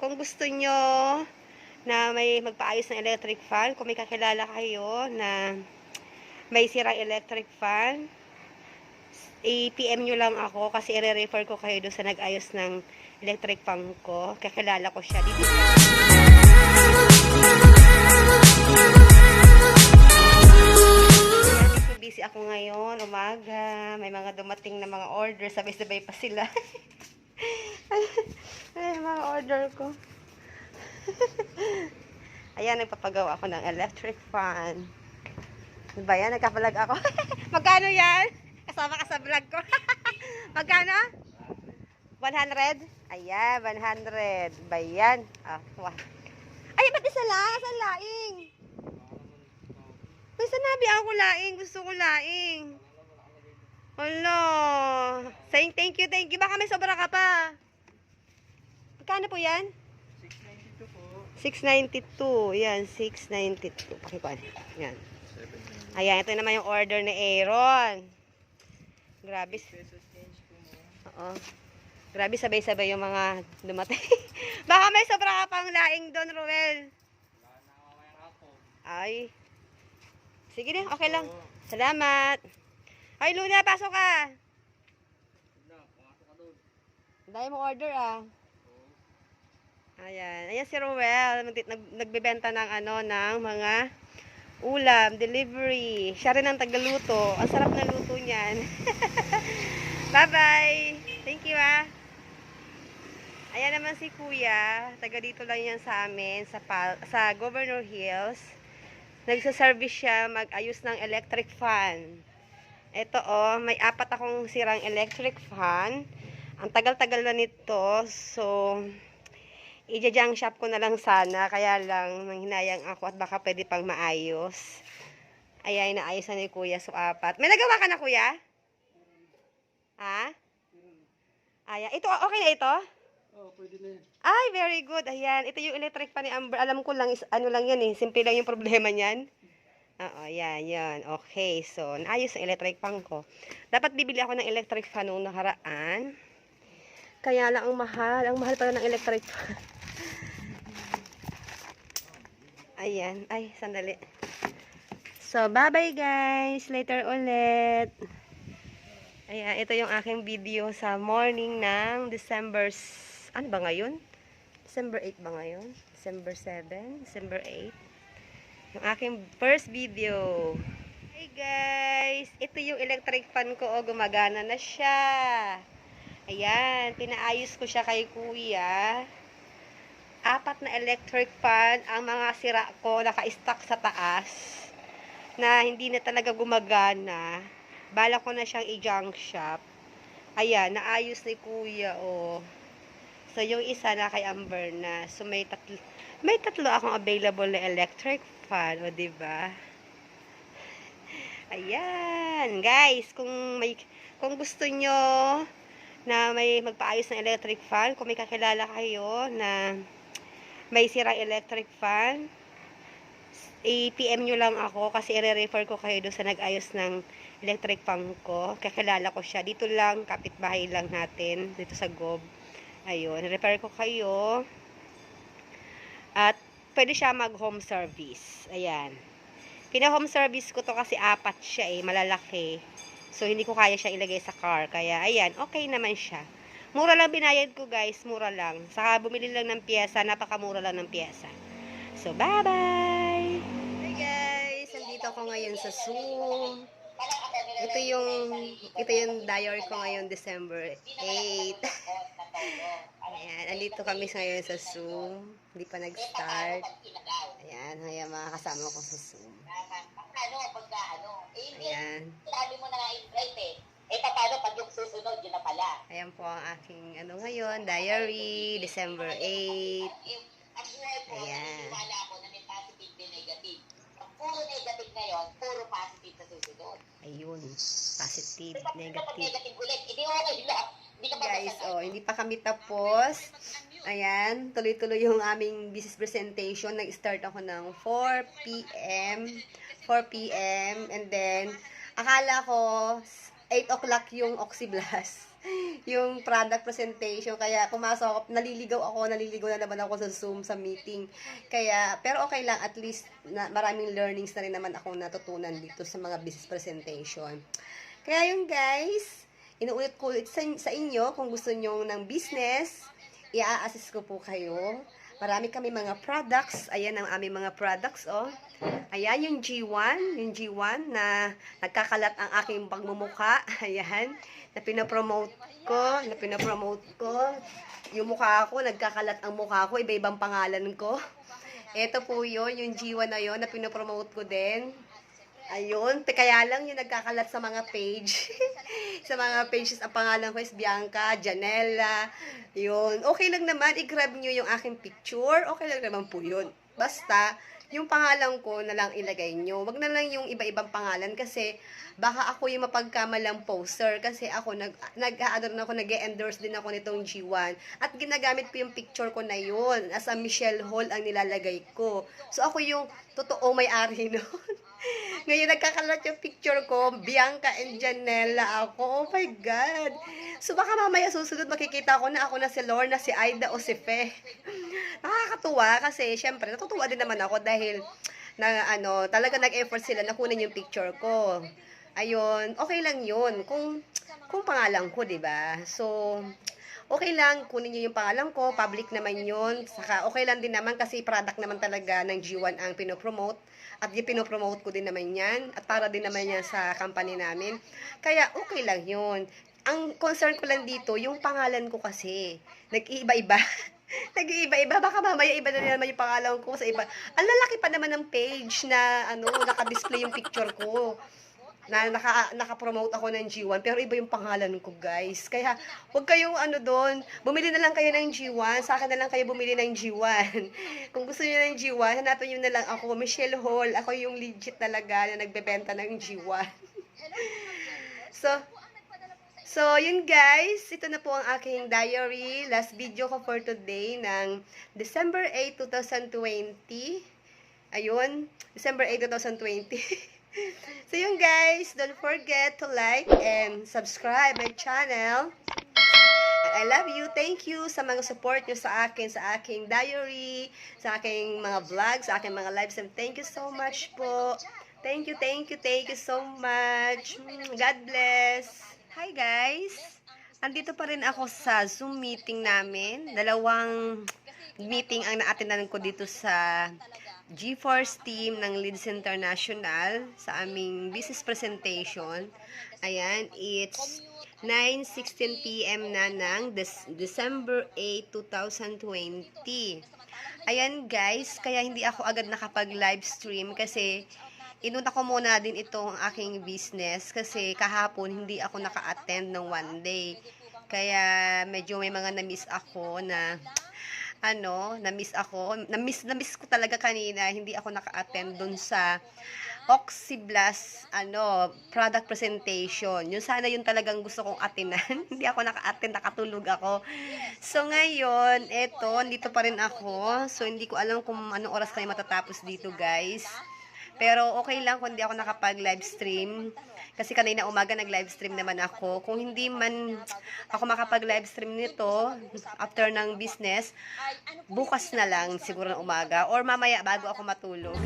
kung gusto nyo na may magpaayos ng electric fan, kung may kakilala kayo na may sirang electric fan, i-PM nyo lang ako kasi i-refer ko kayo doon sa nag-ayos ng electric fan ko. Kakilala ko siya. Dito siya. Busy ako ngayon, umaga. May mga dumating na mga order. Sabay-sabay pa sila. Ay, mga order ko. Ayan, nagpapagawa ako ng electric fan. Ano ba yan? Nagkapalag ako. Magkano yan? Kasama ka sa vlog ko. Magkano? 100? Ayan, 100. Bayan. Ah, wah. Ay, ba't isa lang? Saan laing? May sanabi ako laing. Gusto ko laing. Hala. Saying thank you, thank you. Baka may sobra ka pa. Magkano po yan? 692 po. 692. Yan, 692. Pakikuan. Yan. Ayan, ito naman yung order ni Aaron. Grabe. Oo. Grabe, sabay-sabay yung mga dumatay. Baka may sobra ka pang laing doon, Ruel. Ay. Sige na, okay lang. Salamat. Ay, Luna, pasok ka. Dahil mo order, ah. Ayan. Ayan si Ruel. Nagbebenta ng ng mga ulam, delivery. Siya rin ang tagaluto. Ang sarap na luto niyan. Bye-bye. Thank you, ah. Ayan naman si Kuya. Taga dito lang yan sa amin, sa Governor Hills. Nagsaservice siya mag-ayos ng electric fan. Ito, oh, may 4 akong sirang electric fan. Ang tagal-tagal na nito. So, i-junk shop ko na lang sana. Kaya lang, manghinayang ako at baka pwede pang maayos. Ayan, naayos na ni Kuya. So, 4. May nagawa ka na, Kuya? Ha? Ayan. Ito, okay na ito? Oh, pwede na yan. Ay, very good. Ayan. Ito yung electric fan ni Amber. Alam ko lang, ano lang yan eh. Simple lang yung problema niyan. Oo, yan, yan. Okay. So, naayos ang electric fan ko. Dapat bibili ako ng electric fan noong nakaraan. Kaya lang ang mahal. Ang mahal pala ng electric fan. Ayan. Ay, sandali. So, bye-bye guys. Later ulit. Ayan, ito yung aking video sa morning ng December... Ano ba ngayon? December 8 ba ngayon? December 7? December 8? Yung aking first video. Hey guys! Ito yung electric fan ko. O, gumagana na siya. Ayan, pinaayos ko siya kay Kuya. 4 na electric fan ang mga sira ko naka-stack sa taas na hindi na talaga gumagana. Bala ko na siyang i-junk shop. Ayan, naayos ni Kuya, oh. So, yung isa na kay Amber na. So, may tatlo akong available na electric fan, o, diba? Ayan, guys, kung gusto nyo na may magpaayos ng electric fan, kung may kakilala kayo na may sirang electric fan, i-PM nyo lang ako kasi i-refer ko kayo doon sa nag-ayos ng electric fan ko. Kakilala ko siya. Dito lang, kapitbahay lang natin, dito sa Gob. Ayun, refer ko kayo. At pwede siya mag-home service. Ayan. Pina-home service ko to kasi 4 siya eh, malalaki. So, hindi ko kaya siya ilagay sa car. Kaya, ayan, okay naman siya. Mura lang binayad ko guys, mura lang. Saka bumili lang ng pyesa, napakamura lang ng pyesa. So, bye-bye! Hey guys, nandito ako ngayon sa Zoom. Ito yung diary ko ngayon, December 8. Ayan, andito kami ngayon sa Zoom. Hindi pa nag-start. Ayan, mga kasama ko sa Zoom. Ayan. Sabi mo na nga invite eh. Eh, paano pag yung susunod, yun na pala. Ayan po ang aking ngayon, diary, December 8. Ang buhay po, Ayan. naniniwala ako na may positive din negative. Pag puro negative ngayon, puro positive sa susunod. Ayun, positive, Pag negative. negative ulit, hindi okay lang. Hindi ka Guys, oh, hindi pa kami tapos. Ayan, tuloy-tuloy yung aming business presentation. Nag-start ako ng 4 p.m. And then, akala ko 8 o'clock yung Oxyblast. yung product presentation. Kaya pumasok ako, naliligaw na naman ako sa Zoom, sa meeting. Kaya, pero okay lang, at least maraming learnings na rin naman ako natutunan dito sa mga business presentation. Kaya yun guys, inuulit ko ulit sa inyo, kung gusto nyo ng business, i-a-assist ko po kayo. Marami kami mga products. Ayan ang aming mga products, oh. Ayan yung G1 na nagkakalat ang aking pagmumukha. Ayan, na pinopromote ko. Yung mukha ko, nagkakalat ang mukha ko, iba-ibang pangalan ko. Ito po yun, yung G1 na yun, na pinopromote ko din. Ayun, kaya lang yung nagkakalat sa mga page. Sa mga pages, ang pangalan ko is Bianca, Janela. Yun, okay lang naman, i-grab nyo yung aking picture. Okay lang naman po yun. Basta, yung pangalan ko na lang ilagay nyo. Wag na lang yung iba-ibang pangalan kasi baka ako yung mapagkamalang poster kasi ako nag-endorse din ako nitong G1 at ginagamit ko yung picture ko na yun as a Michelle Hall ang nilalagay ko. So ako yung totoong may-ari nun. Ngayon nagkakalat yung picture ko, Bianca and Janela ako. Oh my God. So baka mamaya susunod makikita ko na ako na si Lorna, si Aida o si Fe. Nakakatuwa kasi syempre natutuwa din naman ako dahil talaga nag-effort sila na kunin yung picture ko. Ayun, okay lang yun kung pangalan ko, 'di ba? So okay lang, kunin niyo yung pangalan ko, public naman yun. Saka okay lang din naman kasi product naman talaga ng G1 ang pinopromote. At pinopromote ko din naman yan. At para din naman yan sa company namin. Kaya okay lang yun. Ang concern ko lang dito, yung pangalan ko kasi, nag-iiba-iba. Nag-iiba-iba. Baka mamaya iba na naman yung pangalan ko sa iba. Ang lalaki pa naman ng page na naka-display yung picture ko. Na naka-promote ako ng G1 pero iba yung pangalan ko guys. Kaya wag kayong doon, bumili na lang kayo ng G1, sa akin na lang kayo bumili ng G1. Kung gusto niyo ng G1, hanapin niyo na lang ako, Michelle Hall. Ako yung legit talaga na nagbebenta ng G1. So yun guys, ito na po ang aking diary, last video ko for today ng December 8, 2020. Ayun, December 8, 2020. So yun guys, don't forget to like and subscribe my channel. And I love you. Thank you sa mga support nyo sa akin, sa aking diary, sa aking mga vlogs, sa aking mga lives. And thank you so much po. Thank you so much. God bless. Hi guys. Andito pa rin ako sa Zoom meeting namin. Dalawang meeting ang na-attendan ko dito sa GeForce team ng Leeds International sa aming business presentation. Ayan, it's 9:16 PM na ng December 8, 2020. Ayan guys, kaya hindi ako agad nakapag-live stream kasi inuna ko muna din itong aking business kasi kahapon hindi ako naka-attend ng one day. Kaya medyo may mga na-miss ako na na-miss ako. Na-miss ko talaga kanina. Hindi ako naka-attend dun sa Oxyblast, product presentation. Yun sana yun talagang gusto kong attenan. Hindi ako naka-attend, nakatulog ako. So, ngayon, dito pa rin ako. So, hindi ko alam kung anong oras kayo matatapos dito, guys. Pero, okay lang kung hindi ako nakapag-live stream. Kasi kanina umaga nag-live stream naman ako. Kung hindi man ako makapag-live stream nito after ng business, bukas na lang siguro ng umaga or mamaya bago ako matulog.